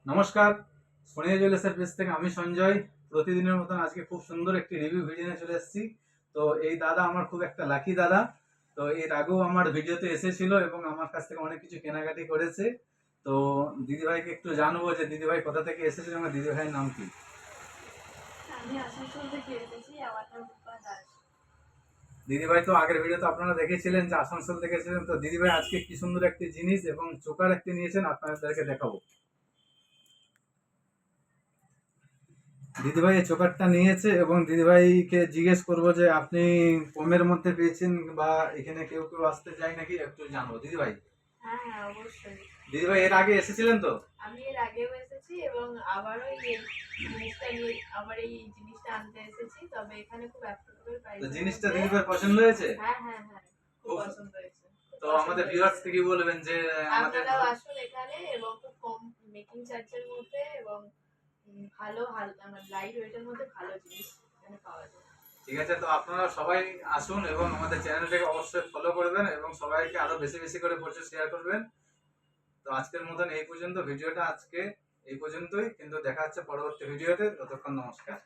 নমস্কার, সোনিয়া জুয়েলার্সের পেজ থেকে আমি সঞ্জয়। প্রতিদিনের মতন আজকে খুব সুন্দর একটি রিভিউ ভিডিও নিয়ে চলে এসেছি। তো এই দাদা আমার খুব একটা লাকি দাদা। তো এর আগেও আমার ভিডিওতে এসেছিল এবং আমার কাছ থেকে অনেক কিছু কেনাকাটি করেছে। তো দিদিভাইকে একটু জানবো যে দিদিভাই কোথা থেকে এসেছে এবং দিদিভাইয়ের নাম কি। আমি আসানসোল থেকে এসেছি। আমার নাম রূপা দাস। দিদিভাই তো আগের ভিডিওতে আপনারা দেখেছিলেন যে আসানসোল থেকে এসেছেন। তো দিদিভাই আজকে কি সুন্দর একটি জিনিস এবং চোকার একটি নিয়েছেন, আপনাদেরকে দেখাবো। দিদিভাই এই চোকারটা নিয়েছে এবং দিদিভাইকে জিজ্ঞেস করবো যে আপনি কমের মধ্যে পেয়েছেন বা এখানে কেউ কেউ আসতে চায় নাকি, একটু জানবো। দিদিভাই, হ্যাঁ হ্যাঁ, অবশ্যই। দিদিভাই এর আগে এসেছিলেন তো? আমি এর আগেও এসেছি এবং আবারও এই জিনিসটা নিয়ে আবার এই জিনিসটা আনতে এসেছি। তবে এখানে খুব অ্যাফোর্ডেবল তো প্রাইসের জিনিসটা মধ্যে। দিদিভাই পছন্দ হয়েছে? হ্যাঁ হ্যাঁ হ্যাঁ, খুব খুব। পছন্দ হয়েছে। খুব তো পছন্দ আমাদের ভিউয়ার্স হয়েছে। থেকে বলবেন যে আমাদের আপনারাও আসুন এখানে এবং খুব কম মেকিং চার্জের মধ্যে এবং ভালো আমার লাইট ওয়েটের মধ্যে ভালো জিনিস এখানে পাওয়া যায়। ঠিক আছে, তো আপনারা সবাই আসুন এবং আমাদের চ্যানেলটাকে অবশ্যই ফলো করবেন এবং সবাইকে আরো বেশি বেশি করে পরিচয় শেয়ার করবেন। তো আজকের মতন এই পর্যন্ত, ভিডিওটা আজকে এই পর্যন্তই, কিন্তু দেখা হচ্ছে পরবর্তী ভিডিওতে। ততক্ষণ নমস্কার।